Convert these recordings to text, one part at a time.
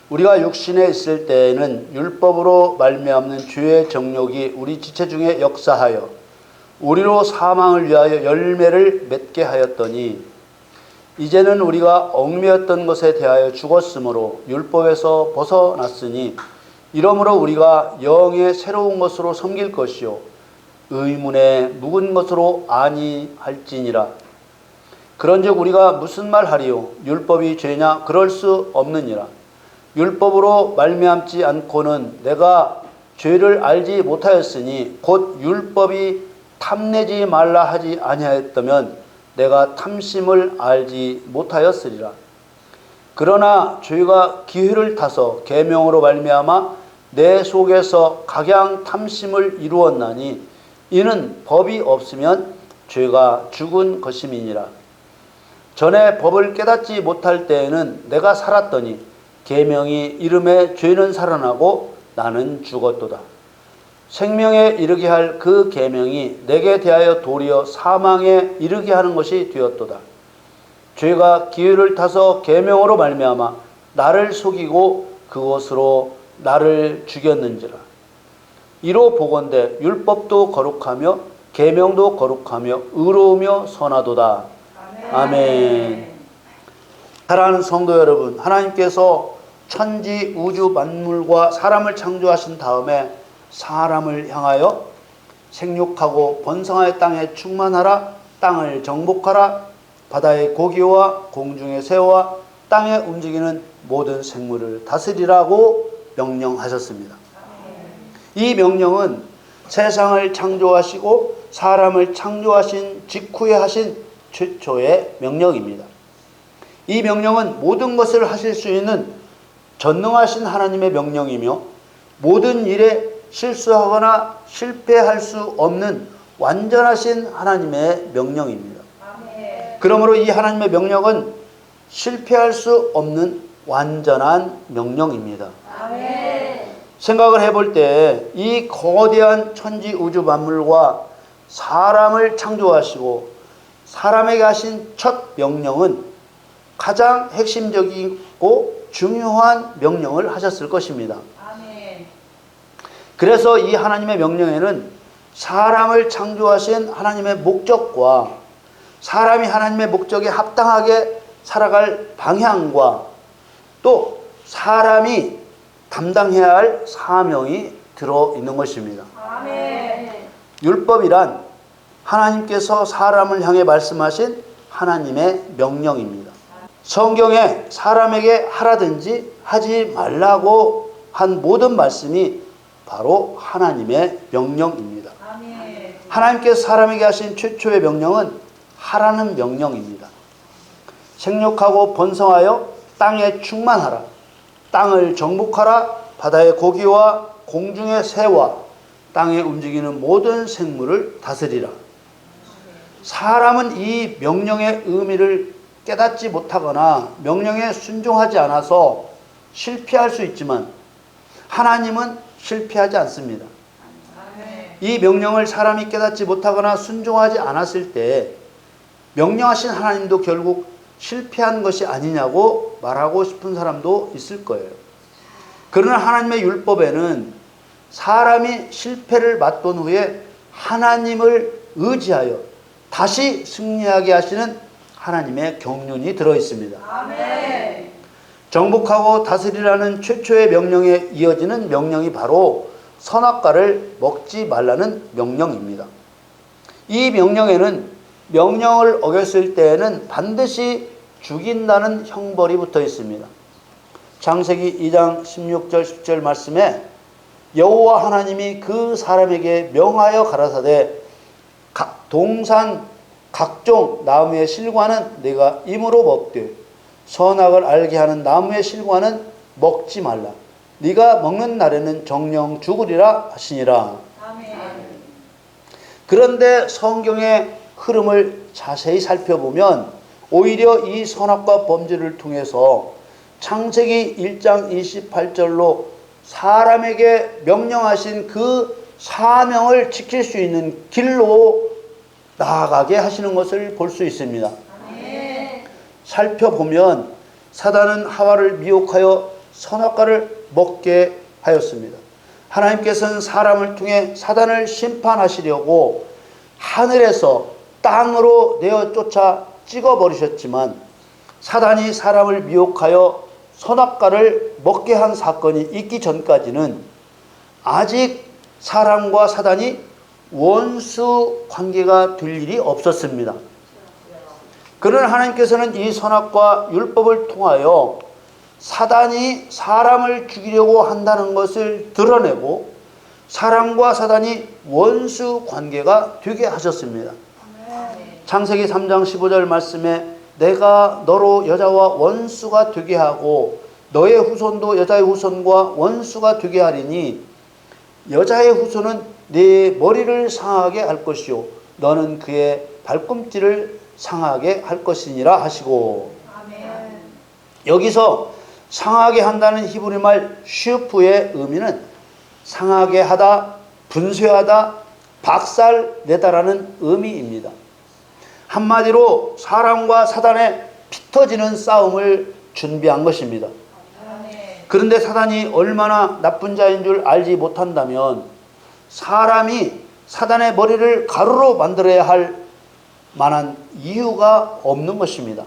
우리가 육신에 있을 때에는 율법으로 말미암는 죄의 정욕이 우리 지체 중에 역사하여 우리로 사망을 위하여 열매를 맺게 하였더니 이제는 우리가 얽매였던 것에 대하여 죽었으므로 율법에서 벗어났으니 이러므로 우리가 영의 새로운 것으로 섬길 것이요 의문의 묵은 것으로 아니할지니라. 그런즉 우리가 무슨 말하리요? 율법이 죄냐? 그럴 수 없느니라. 율법으로 말미암지 않고는 내가 죄를 알지 못하였으니 곧 율법이 탐내지 말라 하지 아니하였다면 내가 탐심을 알지 못하였으리라. 그러나 죄가 기회를 타서 계명으로 말미암아 내 속에서 각양 탐심을 이루었나니 이는 법이 없으면 죄가 죽은 것임이니라. 전에 법을 깨닫지 못할 때에는 내가 살았더니 계명이 이름에 죄는 살아나고 나는 죽었도다. 생명에 이르게 할 그 계명이 내게 대하여 도리어 사망에 이르게 하는 것이 되었도다. 죄가 기회를 타서 계명으로 말미암아 나를 속이고 그것으로 나를 죽였는지라. 이로 보건대 율법도 거룩하며 계명도 거룩하며 의로우며 선하도다. 아멘. 사랑하는 성도 여러분, 하나님께서 천지 우주 만물과 사람을 창조하신 다음에 사람을 향하여 생육하고 번성하여 땅에 충만하라, 땅을 정복하라, 바다의 고기와 공중의 새와 땅에 움직이는 모든 생물을 다스리라고 명령하셨습니다. 이 명령은 세상을 창조하시고 사람을 창조하신 직후에 하신 최초의 명령입니다. 이 명령은 모든 것을 하실 수 있는 전능하신 하나님의 명령이며 모든 일에 실수하거나 실패할 수 없는 완전하신 하나님의 명령입니다. 그러므로 이 하나님의 명령은 실패할 수 없는 완전한 명령입니다. 생각을 해볼 때 이 거대한 천지 우주 만물과 사람을 창조하시고 사람에게 하신 첫 명령은 가장 핵심적이고 중요한 명령을 하셨을 것입니다. 그래서 이 하나님의 명령에는 사람을 창조하신 하나님의 목적과 사람이 하나님의 목적에 합당하게 살아갈 방향과 또 사람이 담당해야 할 사명이 들어있는 것입니다. 율법이란 하나님께서 사람을 향해 말씀하신 하나님의 명령입니다. 성경에 사람에게 하라든지 하지 말라고 한 모든 말씀이 바로 하나님의 명령입니다. 하나님께서 사람에게 하신 최초의 명령은 하라는 명령입니다. 생육하고 번성하여 땅에 충만하라, 땅을 정복하라, 바다의 고기와 공중의 새와 땅에 움직이는 모든 생물을 다스리라. 사람은 이 명령의 의미를 깨닫지 못하거나 명령에 순종하지 않아서 실패할 수 있지만 하나님은 실패하지 않습니다. 이 명령을 사람이 깨닫지 못하거나 순종하지 않았을 때 명령하신 하나님도 결국 실패한 것이 아니냐고 말하고 싶은 사람도 있을 거예요. 그러나 하나님의 율법에는 사람이 실패를 맛본 후에 하나님을 의지하여 다시 승리하게 하시는 하나님의 경륜이 들어있습니다. 정복하고 다스리라는 최초의 명령에 이어지는 명령이 바로 선악과를 먹지 말라는 명령입니다. 이 명령에는 명령을 어겼을 때에는 반드시 죽인다는 형벌이 붙어 있습니다. 창세기 2장 16절 10절 말씀에 여호와 하나님이 그 사람에게 명하여 가라사대 동산 각종 나무의 실과는 네가 임으로 먹되 선악을 알게 하는 나무의 실과는 먹지 말라. 네가 먹는 날에는 정령 죽으리라 하시니라. 그런데 성경의 흐름을 자세히 살펴보면 오히려 이 선악과 범죄를 통해서 창세기 1장 28절로 사람에게 명령하신 그 사명을 지킬 수 있는 길로 나아가게 하시는 것을 볼 수 있습니다. 살펴보면 사단은 하와를 미혹하여 선악과를 먹게 하였습니다. 하나님께서는 사람을 통해 사단을 심판하시려고 하늘에서 땅으로 내어 쫓아 찍어버리셨지만, 사단이 사람을 미혹하여 선악과를 먹게 한 사건이 있기 전까지는 아직 사람과 사단이 원수 관계가 될 일이 없었습니다. 그러나 하나님께서는 이 선악과 율법을 통하여 사단이 사람을 죽이려고 한다는 것을 드러내고 사람과 사단이 원수 관계가 되게 하셨습니다. 창세기 3장 15절 말씀에 내가 너로 여자와 원수가 되게 하고 너의 후손도 여자의 후손과 원수가 되게 하리니 여자의 후손은 네 머리를 상하게 할 것이요 너는 그의 발꿈치를 상하게 할 것이니라 하시고, 아멘. 여기서 상하게 한다는 히브리 말 슈프의 의미는 상하게 하다, 분쇄하다, 박살내다라는 의미입니다. 한마디로 사람과 사단의 피터지는 싸움을 준비한 것입니다. 그런데 사단이 얼마나 나쁜 자인 줄 알지 못한다면 사람이 사단의 머리를 가루로 만들어야 할 만한 이유가 없는 것입니다.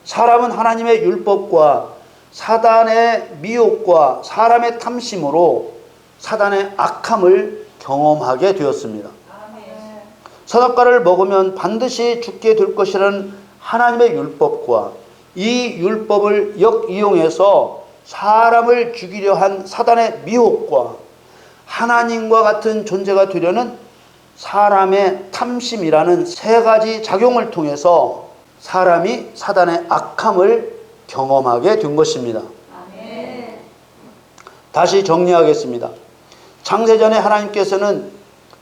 사람은 하나님의 율법과 사단의 미혹과 사람의 탐심으로 사단의 악함을 경험하게 되었습니다. 선악과를 먹으면 반드시 죽게 될 것이라는 하나님의 율법과 이 율법을 역이용해서 사람을 죽이려 한 사단의 미혹과 하나님과 같은 존재가 되려는 사람의 탐심이라는 세 가지 작용을 통해서 사람이 사단의 악함을 경험하게 된 것입니다. 아멘. 다시 정리하겠습니다. 창세전에 하나님께서는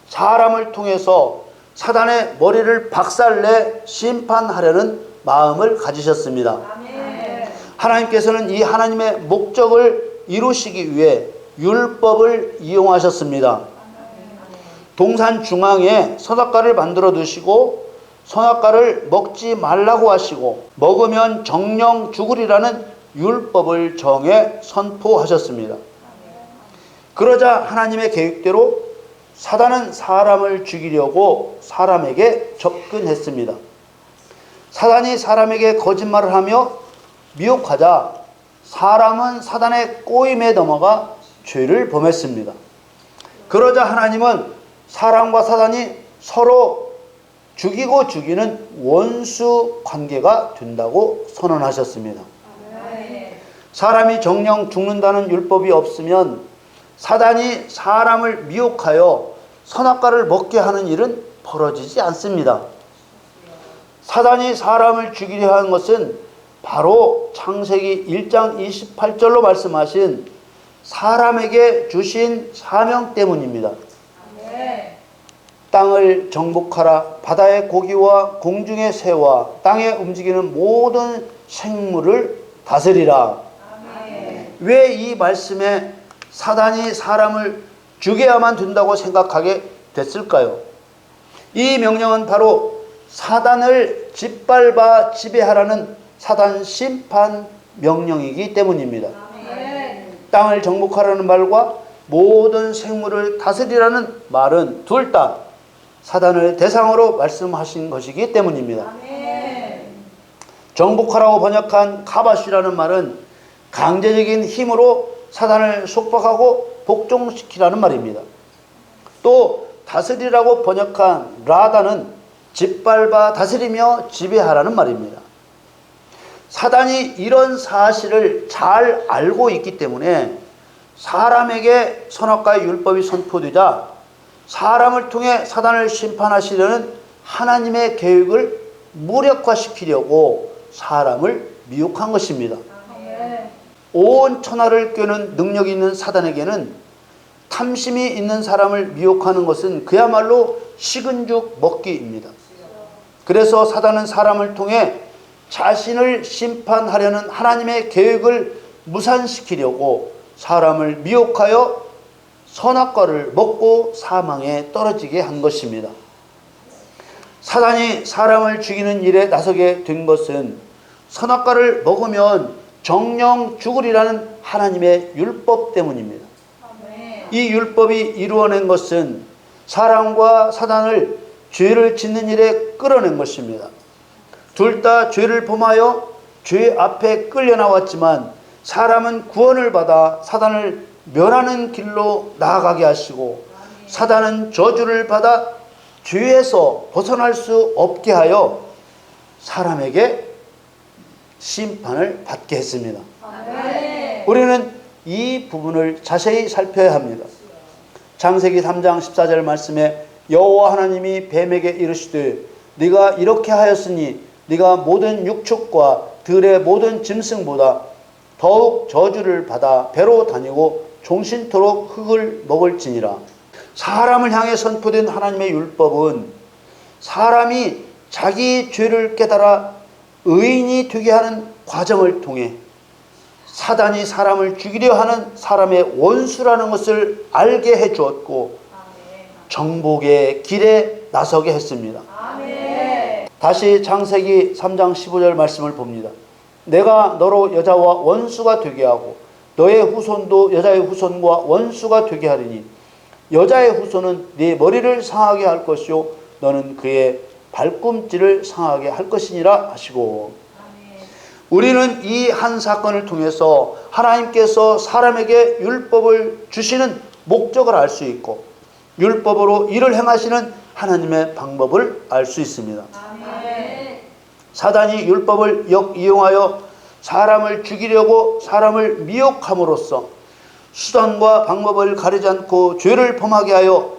사람을 통해서 사단의 머리를 박살내 심판하려는 마음을 가지셨습니다. 아멘. 하나님께서는 이 하나님의 목적을 이루시기 위해 율법을 이용하셨습니다. 동산 중앙에 선악과를 만들어 두시고 선악과를 먹지 말라고 하시고 먹으면 정령 죽으리라는 율법을 정해 선포하셨습니다. 그러자 하나님의 계획대로 사단은 사람을 죽이려고 사람에게 접근했습니다. 사단이 사람에게 거짓말을 하며 미혹하자 사람은 사단의 꼬임에 넘어가 죄를 범했습니다. 그러자 하나님은 사람과 사단이 서로 죽이고 죽이는 원수 관계가 된다고 선언하셨습니다. 사람이 정령 죽는다는 율법이 없으면 사단이 사람을 미혹하여 선악과를 먹게 하는 일은 벌어지지 않습니다. 사단이 사람을 죽이려 하는 것은 바로 창세기 1장 28절로 말씀하신 사람에게 주신 사명 때문입니다. 땅을 정복하라. 바다의 고기와 공중의 새와 땅에 움직이는 모든 생물을 다스리라. 왜 이 말씀에 사단이 사람을 죽여야만 된다고 생각하게 됐을까요? 이 명령은 바로 사단을 짓밟아 지배하라는 사단 심판 명령이기 때문입니다. 땅을 정복하라는 말과 모든 생물을 다스리라는 말은 둘 다 사단을 대상으로 말씀하신 것이기 때문입니다. 정복하라고 번역한 카바시라는 말은 강제적인 힘으로 사단을 속박하고 복종시키라는 말입니다. 또 다스리라고 번역한 라다는 짓밟아 다스리며 지배하라는 말입니다. 사단이 이런 사실을 잘 알고 있기 때문에 사람에게 선악과의 율법이 선포되자 사람을 통해 사단을 심판하시려는 하나님의 계획을 무력화시키려고 사람을 미혹한 것입니다. 온 천하를 꿰는 능력이 있는 사단에게는 탐심이 있는 사람을 미혹하는 것은 그야말로 식은 죽 먹기입니다. 그래서 사단은 사람을 통해 자신을 심판하려는 하나님의 계획을 무산시키려고 사람을 미혹하여 선악과를 먹고 사망에 떨어지게 한 것입니다. 사단이 사람을 죽이는 일에 나서게 된 것은 선악과를 먹으면 정령 죽으리라는 하나님의 율법 때문입니다. 이 율법이 이루어낸 것은 사람과 사단을 죄를 짓는 일에 끌어낸 것입니다. 둘 다 죄를 범하여 죄 앞에 끌려 나왔지만 사람은 구원을 받아 사단을 멸하는 길로 나아가게 하시고 사단은 저주를 받아 죄에서 벗어날 수 없게 하여 사람에게 심판을 받게 했습니다. 우리는 이 부분을 자세히 살펴야 합니다. 창세기 3장 14절 말씀에 여호와 하나님이 뱀에게 이르시되 네가 이렇게 하였으니 네가 모든 육축과 들의 모든 짐승보다 더욱 저주를 받아 배로 다니고 종신토록 흙을 먹을지니라. 사람을 향해 선포된 하나님의 율법은 사람이 자기 죄를 깨달아 의인이 되게 하는 과정을 통해 사단이 사람을 죽이려 하는 사람의 원수라는 것을 알게 해 주었고 정복의 길에 나서게 했습니다. 다시 창세기 3장 15절 말씀을 봅니다. 내가 너로 여자와 원수가 되게 하고 너의 후손도 여자의 후손과 원수가 되게 하리니 여자의 후손은 네 머리를 상하게 할 것이요 너는 그의 발꿈치를 상하게 할 것이니라 하시고, 우리는 이 한 사건을 통해서 하나님께서 사람에게 율법을 주시는 목적을 알 수 있고 율법으로 일을 행하시는 하나님의 방법을 알 수 있습니다. 사단이 율법을 역이용하여 사람을 죽이려고 사람을 미혹함으로써 수단과 방법을 가리지 않고 죄를 범하게 하여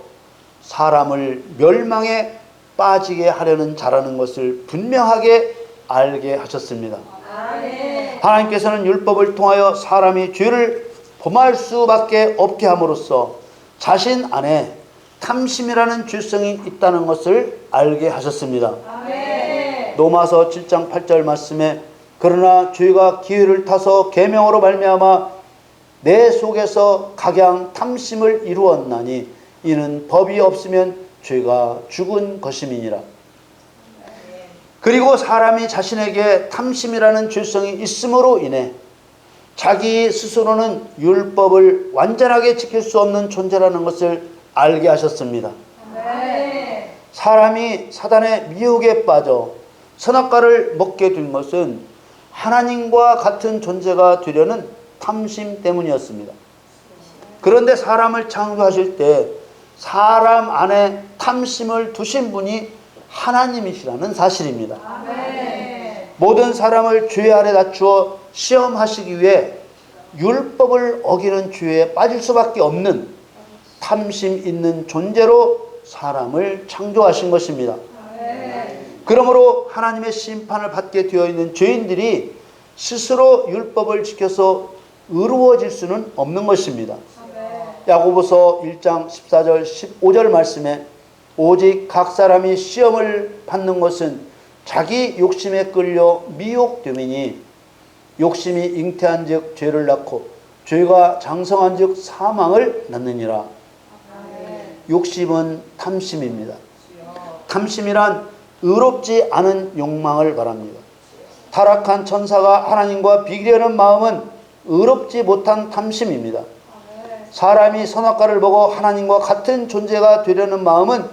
사람을 멸망에 빠지게 하려는 자라는 것을 분명하게 알게 하셨습니다. 하나님께서는 율법을 통하여 사람이 죄를 범할 수밖에 없게 함으로써 자신 안에 탐심이라는 죄성이 있다는 것을 알게 하셨습니다. 로마서 7장 8절 말씀에 그러나 죄가 기회를 타서 계명으로 말미암아 내 속에서 각양 탐심을 이루었나니 이는 법이 없으면 죄가 죽은 것임이니라. 그리고 사람이 자신에게 탐심이라는 죄성이 있음으로 인해 자기 스스로는 율법을 완전하게 지킬 수 없는 존재라는 것을 알게 하셨습니다. 사람이 사단의 미혹에 빠져 선악과를 먹게 된 것은 하나님과 같은 존재가 되려는 탐심 때문이었습니다. 그런데 사람을 창조하실 때 사람 안에 탐심을 두신 분이 하나님이시라는 사실입니다. 모든 사람을 죄 아래 낮추어 시험하시기 위해 율법을 어기는 죄에 빠질 수밖에 없는 탐심 있는 존재로 사람을 창조하신 것입니다. 그러므로 하나님의 심판을 받게 되어 있는 죄인들이 스스로 율법을 지켜서 의로워질 수는 없는 것입니다. 야고보서 1장 14절 15절 말씀에 오직 각 사람이 시험을 받는 것은 자기 욕심에 끌려 미혹됨이니 욕심이 잉태한 즉 죄를 낳고 죄가 장성한 즉 사망을 낳느니라. 욕심은 탐심입니다. 탐심이란 의롭지 않은 욕망을 말합니다. 타락한 천사가 하나님과 비교하는 마음은 의롭지 못한 탐심입니다. 사람이 선악과를 먹어 하나님과 같은 존재가 되려는 마음은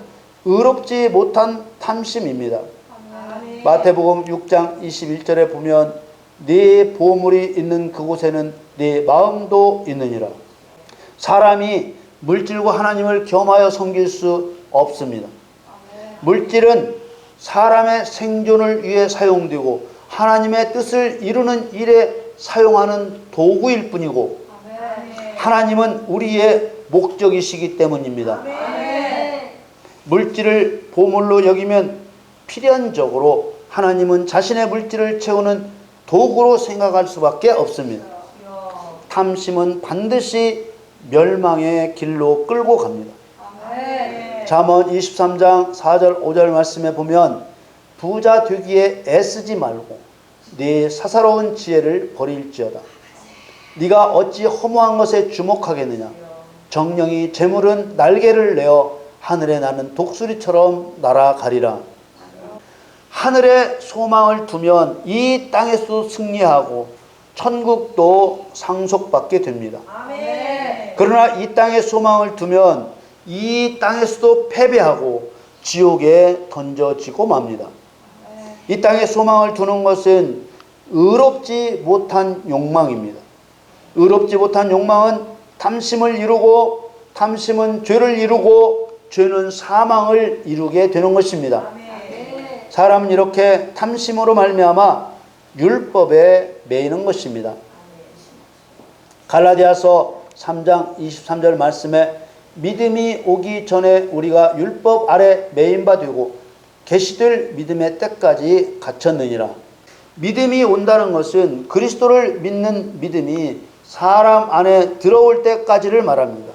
의롭지 못한 탐심입니다. 마태복음 6장 21절에 보면 네 보물이 있는 그곳에는 네 마음도 있느니라. 사람이 물질과 하나님을 겸하여 섬길 수 없습니다. 물질은 사람의 생존을 위해 사용되고 하나님의 뜻을 이루는 일에 사용하는 도구일 뿐이고 하나님은 우리의 목적이시기 때문입니다. 물질을 보물로 여기면 필연적으로 하나님은 자신의 물질을 채우는 도구로 생각할 수밖에 없습니다. 탐심은 반드시 멸망의 길로 끌고 갑니다. 잠언 23장 4절 5절 말씀에 보면 부자 되기에 애쓰지 말고 네 사사로운 지혜를 버릴지어다. 네가 어찌 허무한 것에 주목하겠느냐. 정령이 재물은 날개를 내어 하늘에 나는 독수리처럼 날아가리라. 하늘에 소망을 두면 이 땅에서 승리하고 천국도 상속받게 됩니다. 아멘. 그러나 이 땅에 소망을 두면 이 땅에서도 패배하고 지옥에 던져지고 맙니다. 이 땅에 소망을 두는 것은 의롭지 못한 욕망입니다. 의롭지 못한 욕망은 탐심을 이루고, 탐심은 죄를 이루고, 죄는 사망을 이루게 되는 것입니다. 사람은 이렇게 탐심으로 말미암아 율법에 매이는 것입니다. 갈라디아서 3장 23절 말씀에 믿음이 오기 전에 우리가 율법 아래 매인 바 되고 계시될 믿음의 때까지 갇혔느니라. 믿음이 온다는 것은 그리스도를 믿는 믿음이 사람 안에 들어올 때까지를 말합니다.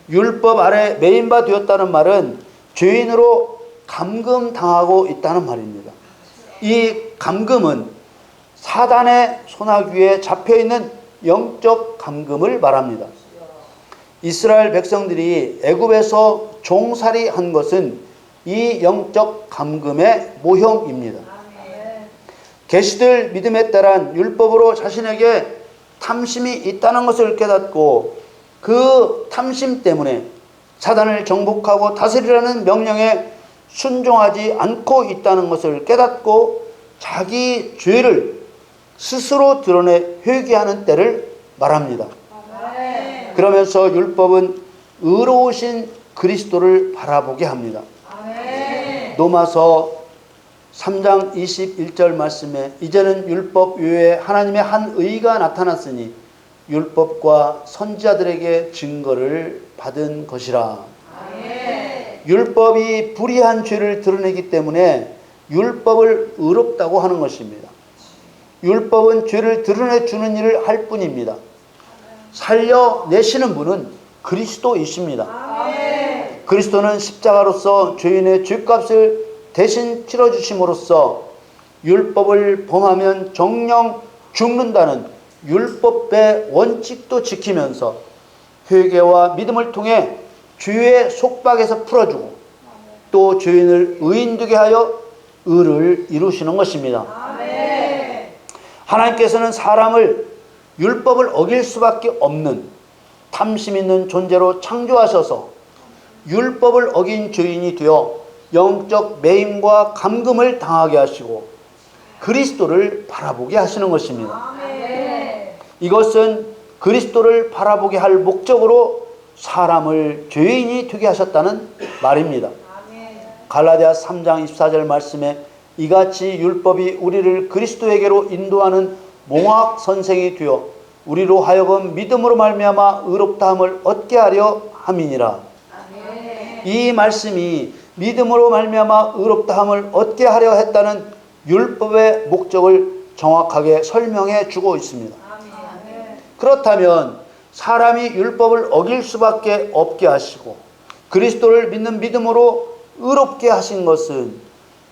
율법 아래 매인 바 되었다는 말은 죄인으로 감금당하고 있다는 말입니다. 이 감금은 사단의 손아귀에 잡혀있는 영적 감금을 말합니다. 이스라엘 백성들이 애굽에서 종살이 한 것은 이 영적 감금의 모형입니다. 계시될 믿음에 따른 율법으로 자신에게 탐심이 있다는 것을 깨닫고 그 탐심 때문에 사단을 정복하고 다스리라는 명령에 순종하지 않고 있다는 것을 깨닫고 자기 죄를 스스로 드러내 회개하는 때를 말합니다. 그러면서 율법은 의로우신 그리스도를 바라보게 합니다. 로마서 3장 21절 말씀에 이제는 율법 외에 하나님의 한 의가 나타났으니 율법과 선지자들에게 증거를 받은 것이라. 율법이 불의한 죄를 드러내기 때문에 율법을 의롭다고 하는 것입니다. 율법은 죄를 드러내 주는 일을 할 뿐입니다. 살려내시는 분은 그리스도이십니다. 그리스도는 십자가로서 죄인의 죄값을 대신 치러주심으로써 율법을 범하면 정령 죽는다는 율법의 원칙도 지키면서 회개와 믿음을 통해 죄의 속박에서 풀어주고 또 죄인을 의인되게 하여 의를 이루시는 것입니다. 하나님께서는 사람을 율법을 어길 수밖에 없는 탐심 있는 존재로 창조하셔서 율법을 어긴 죄인이 되어 영적 매임과 감금을 당하게 하시고 그리스도를 바라보게 하시는 것입니다. 이것은 그리스도를 바라보게 할 목적으로 사람을 죄인이 되게 하셨다는 말입니다. 갈라디아 3장 24절 말씀에 이같이 율법이 우리를 그리스도에게로 인도하는 몽학 선생이 되어 우리로 하여금 믿음으로 말미암아 의롭다함을 얻게 하려 함이니라. 이 말씀이 믿음으로 말미암아 의롭다함을 얻게 하려 했다는 율법의 목적을 정확하게 설명해 주고 있습니다. 그렇다면 사람이 율법을 어길 수밖에 없게 하시고 그리스도를 믿는 믿음으로 의롭게 하신 것은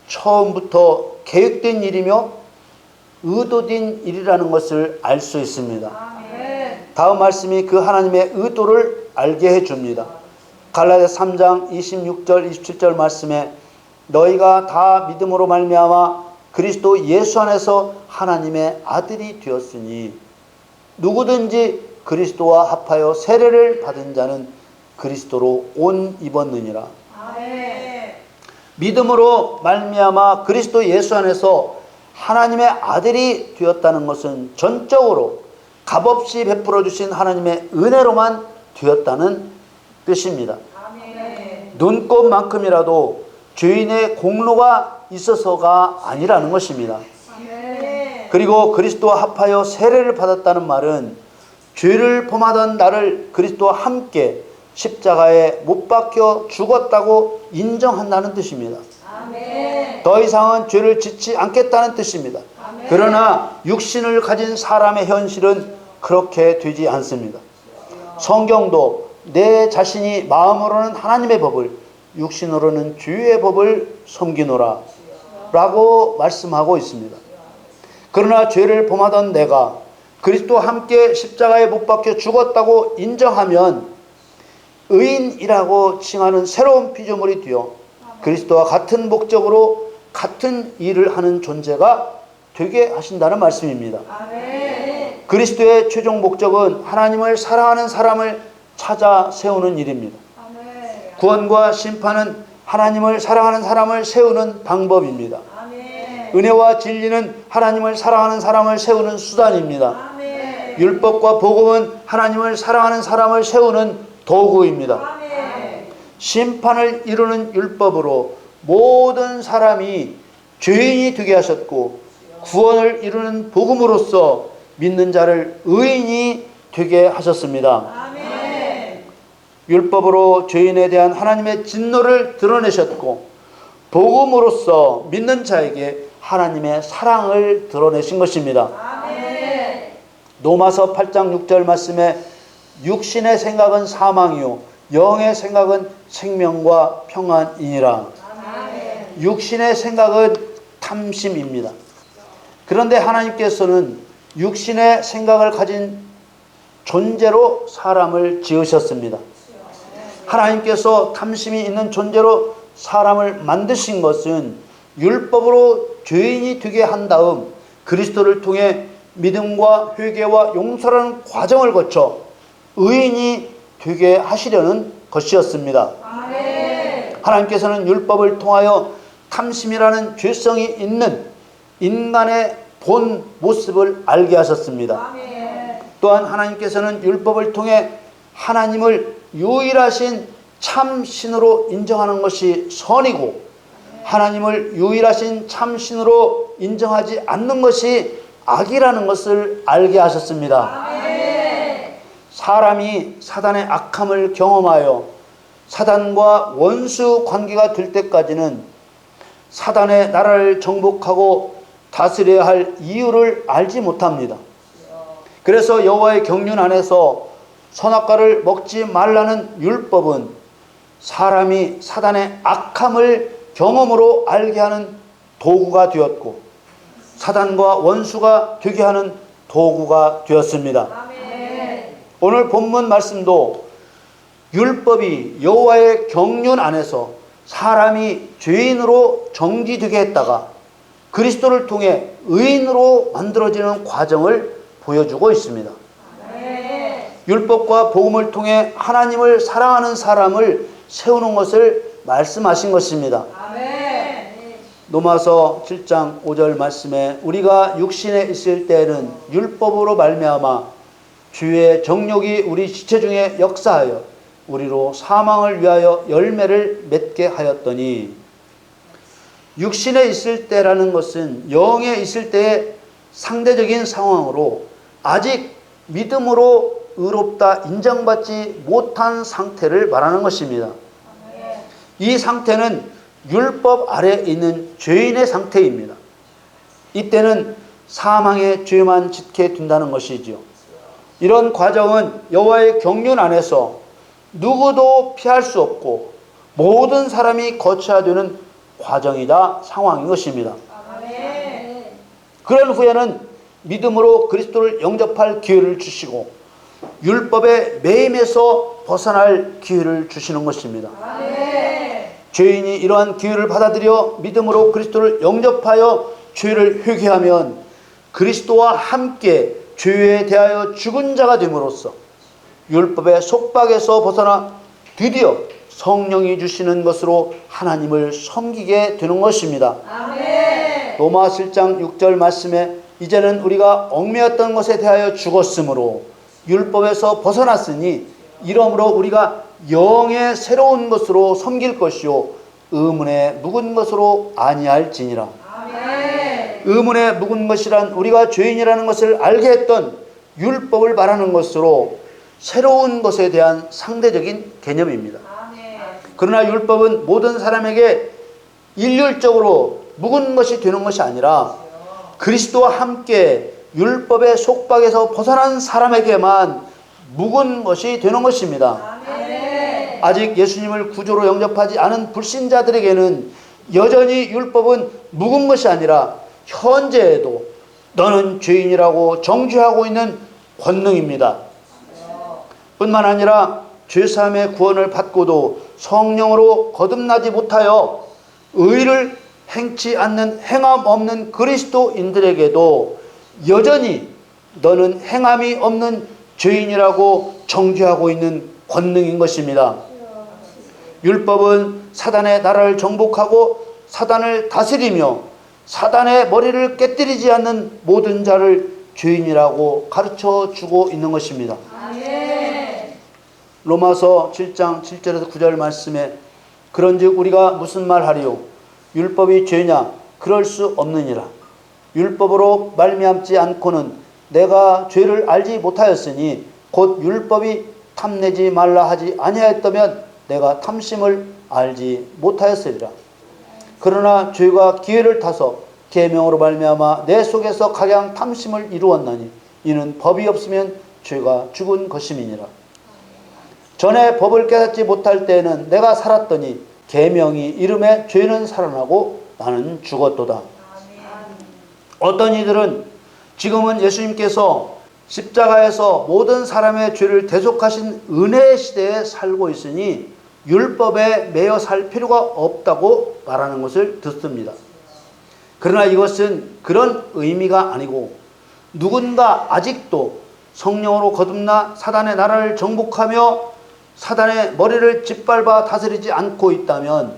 처음부터 계획된 일이며 의도된 일이라는 것을 알 수 있습니다. 다음 말씀이 그 하나님의 의도를 알게 해줍니다. 갈라디아 3장 26절 27절 말씀에 너희가 다 믿음으로 말미암아 그리스도 예수 안에서 하나님의 아들이 되었으니 누구든지 그리스도와 합하여 세례를 받은 자는 그리스도로 옷 입었느니라. 믿음으로 말미암아 그리스도 예수 안에서 하나님의 아들이 되었다는 것은 전적으로 값없이 베풀어 주신 하나님의 은혜로만 되었다는 뜻입니다. 눈꼽만큼이라도 죄인의 공로가 있어서가 아니라는 것입니다. 그리고 그리스도와 합하여 세례를 받았다는 말은 죄를 범하던 나를 그리스도와 함께 십자가에 못 박혀 죽었다고 인정한다는 뜻입니다. 더 이상은 죄를 짓지 않겠다는 뜻입니다. 그러나 육신을 가진 사람의 현실은 그렇게 되지 않습니다. 성경도 내 자신이 마음으로는 하나님의 법을 육신으로는 죄의 법을 섬기노라 라고 말씀하고 있습니다. 그러나 죄를 범하던 내가 그리스도와 함께 십자가에 못 박혀 죽었다고 인정하면 의인이라고 칭하는 새로운 피조물이 되어 그리스도와 같은 목적으로 같은 일을 하는 존재가 되게 하신다는 말씀입니다. 그리스도의 최종 목적은 하나님을 사랑하는 사람을 찾아 세우는 일입니다. 구원과 심판은 하나님을 사랑하는 사람을 세우는 방법입니다. 은혜와 진리는 하나님을 사랑하는 사람을 세우는 수단입니다. 율법과 복음은 하나님을 사랑하는 사람을 세우는 도구입니다. 심판을 이루는 율법으로 모든 사람이 죄인이 되게 하셨고, 구원을 이루는 복음으로써 믿는 자를 의인이 되게 하셨습니다. 율법으로 죄인에 대한 하나님의 진노를 드러내셨고, 복음으로써 믿는 자에게 하나님의 사랑을 드러내신 것입니다. 로마서 8장 6절 말씀에 육신의 생각은 사망이요 영의 생각은 생명과 평안이니라. 육신의 생각은 탐심입니다. 그런데 하나님께서는 육신의 생각을 가진 존재로 사람을 지으셨습니다. 하나님께서 탐심이 있는 존재로 사람을 만드신 것은 율법으로 죄인이 되게 한 다음 그리스도를 통해 믿음과 회개와 용서라는 과정을 거쳐 의인이 되게 하시려는 것이었습니다. 하나님께서는 율법을 통하여 탐심이라는 죄성이 있는 인간의 본 모습을 알게 하셨습니다. 또한 하나님께서는 율법을 통해 하나님을 유일하신 참신으로 인정하는 것이 선이고, 하나님을 유일하신 참신으로 인정하지 않는 것이 악이라는 것을 알게 하셨습니다. 사람이 사단의 악함을 경험하여 사단과 원수 관계가 될 때까지는 사단의 나라를 정복하고 다스려야 할 이유를 알지 못합니다. 그래서 여호와의 경륜 안에서 선악과를 먹지 말라는 율법은 사람이 사단의 악함을 경험으로 알게 하는 도구가 되었고, 사단과 원수가 되게 하는 도구가 되었습니다. 오늘 본문 말씀도 율법이 여호와의 경륜 안에서 사람이 죄인으로 정지되게 했다가 그리스도를 통해 의인으로 만들어지는 과정을 보여주고 있습니다. 율법과 복음을 통해 하나님을 사랑하는 사람을 세우는 것을 말씀하신 것입니다. 로마서 7장 5절 말씀에 우리가 육신에 있을 때에는 율법으로 말미암아 주의 정욕이 우리 지체 중에 역사하여 우리로 사망을 위하여 열매를 맺게 하였더니, 육신에 있을 때라는 것은 영에 있을 때의 상대적인 상황으로 아직 믿음으로 의롭다 인정받지 못한 상태를 말하는 것입니다. 이 상태는 율법 아래에 있는 죄인의 상태입니다. 이때는 사망의 죄만 짓게 된다는 것이지요. 이런 과정은 여호와의 경륜 안에서 누구도 피할 수 없고 모든 사람이 거쳐야 되는 과정이자 상황인 것입니다. 그런 후에는 믿음으로 그리스도를 영접할 기회를 주시고 율법의 매임에서 벗어날 기회를 주시는 것입니다. 죄인이 이러한 기회를 받아들여 믿음으로 그리스도를 영접하여 죄를 회개하면 그리스도와 함께 죄에 대하여 죽은 자가 됨으로써 율법의 속박에서 벗어나 드디어 성령이 주시는 것으로 하나님을 섬기게 되는 것입니다. 로마 7장 6절 말씀에 이제는 우리가 얽매였던 것에 대하여 죽었으므로 율법에서 벗어났으니 이러므로 우리가 영의 새로운 것으로 섬길 것이요 의문의 묵은 것으로 아니할지니라. 의문의 묵은 것이란 우리가 죄인이라는 것을 알게 했던 율법을 말하는 것으로 새로운 것에 대한 상대적인 개념입니다. 그러나 율법은 모든 사람에게 일률적으로 묵은 것이 되는 것이 아니라 그리스도와 함께 율법의 속박에서 벗어난 사람에게만 묵은 것이 되는 것입니다. 아직 예수님을 구조로 영접하지 않은 불신자들에게는 여전히 율법은 묵은 것이 아니라 현재에도 너는 죄인이라고 정죄하고 있는 권능입니다. 뿐만 아니라 죄사함의 구원을 받고도 성령으로 거듭나지 못하여 의를 행치 않는 행함 없는 그리스도인들에게도 여전히 너는 행함이 없는 죄인이라고 정죄하고 있는 권능인 것입니다. 율법은 사단의 나라를 정복하고 사단을 다스리며 사단의 머리를 깨뜨리지 않는 모든 자를 죄인이라고 가르쳐 주고 있는 것입니다. 로마서 7장 7절에서 9절 말씀에 그런즉 우리가 무슨 말하리요? 율법이 죄냐? 그럴 수 없느니라. 율법으로 말미암지 않고는 내가 죄를 알지 못하였으니 곧 율법이 탐내지 말라 하지 아니하였다면 내가 탐심을 알지 못하였으리라. 그러나 죄가 기회를 타서 계명으로 말미암아 내 속에서 각양 탐심을 이루었나니 이는 법이 없으면 죄가 죽은 것임이니라. 전에 법을 깨닫지 못할 때에는 내가 살았더니 계명이 이름에 죄는 살아나고 나는 죽었도다. 어떤 이들은 지금은 예수님께서 십자가에서 모든 사람의 죄를 대속하신 은혜의 시대에 살고 있으니 율법에 매여 살 필요가 없다고 말하는 것을 듣습니다. 그러나 이것은 그런 의미가 아니고 누군가 아직도 성령으로 거듭나 사단의 나라를 정복하며 사단의 머리를 짓밟아 다스리지 않고 있다면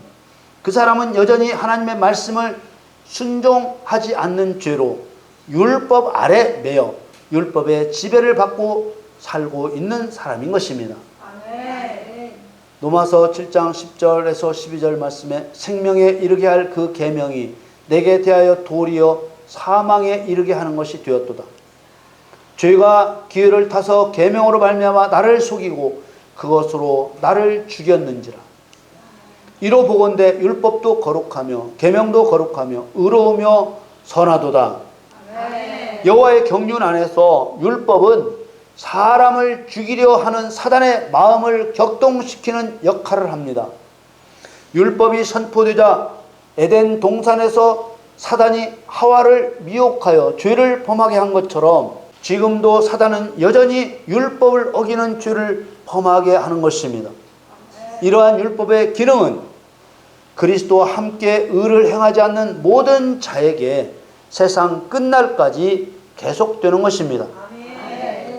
그 사람은 여전히 하나님의 말씀을 순종하지 않는 죄로 율법 아래 매여 율법의 지배를 받고 살고 있는 사람인 것입니다. 로마서 7장 10절에서 12절 말씀에 생명에 이르게 할 그 계명이 내게 대하여 도리어 사망에 이르게 하는 것이 되었도다. 죄가 기회를 타서 계명으로 말미암아 나를 속이고 그것으로 나를 죽였는지라. 이로 보건대 율법도 거룩하며 계명도 거룩하며 의로우며 선하도다. 여호와의 경륜 안에서 율법은 사람을 죽이려 하는 사단의 마음을 격동시키는 역할을 합니다. 율법이 선포되자 에덴 동산에서 사단이 하와를 미혹하여 죄를 범하게 한 것처럼 지금도 사단은 여전히 율법을 어기는 죄를 범하게 하는 것입니다. 이러한 율법의 기능은 그리스도와 함께 의를 행하지 않는 모든 자에게 세상 끝날까지 계속되는 것입니다.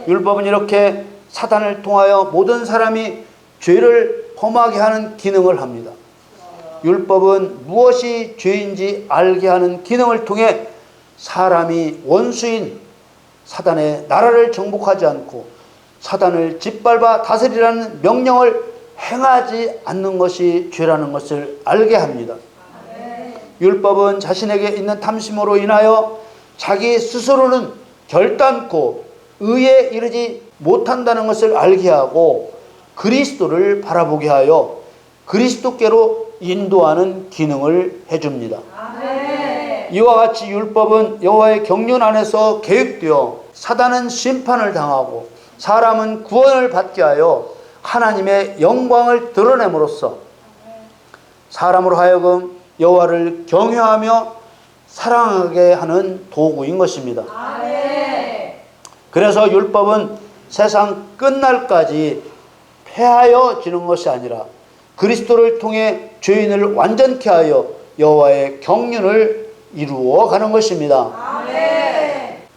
율법은 이렇게 사단을 통하여 모든 사람이 죄를 범하게 하는 기능을 합니다. 율법은 무엇이 죄인지 알게 하는 기능을 통해 사람이 원수인 사단의 나라를 정복하지 않고 사단을 짓밟아 다스리라는 명령을 행하지 않는 것이 죄라는 것을 알게 합니다. 율법은 자신에게 있는 탐심으로 인하여 자기 스스로는 결단코 의에 이르지 못한다는 것을 알게 하고 그리스도를 바라보게 하여 그리스도께로 인도하는 기능을 해줍니다. 이와 같이 율법은 여호와의 경륜 안에서 계획되어 사단은 심판을 당하고 사람은 구원을 받게 하여 하나님의 영광을 드러냄으로써 사람으로 하여금 여호와를 경외하며 사랑하게 하는 도구인 것입니다. 그래서 율법은 세상 끝날까지 폐하여지는 것이 아니라 그리스도를 통해 죄인을 완전케 하여 여호와의 경륜을 이루어가는 것입니다.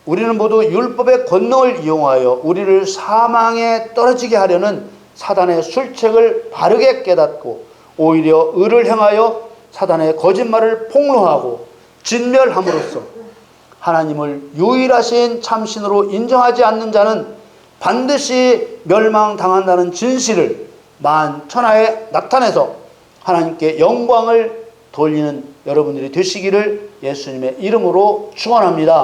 우리는 모두 율법의 권능을 이용하여 우리를 사망에 떨어지게 하려는 사단의 술책을 바르게 깨닫고 오히려 의를 행하여 사단의 거짓말을 폭로하고 진멸함으로써 하나님을 유일하신 참신으로 인정하지 않는 자는 반드시 멸망당한다는 진실을 만천하에 나타내서 하나님께 영광을 돌리는 여러분들이 되시기를 예수님의 이름으로 축원합니다.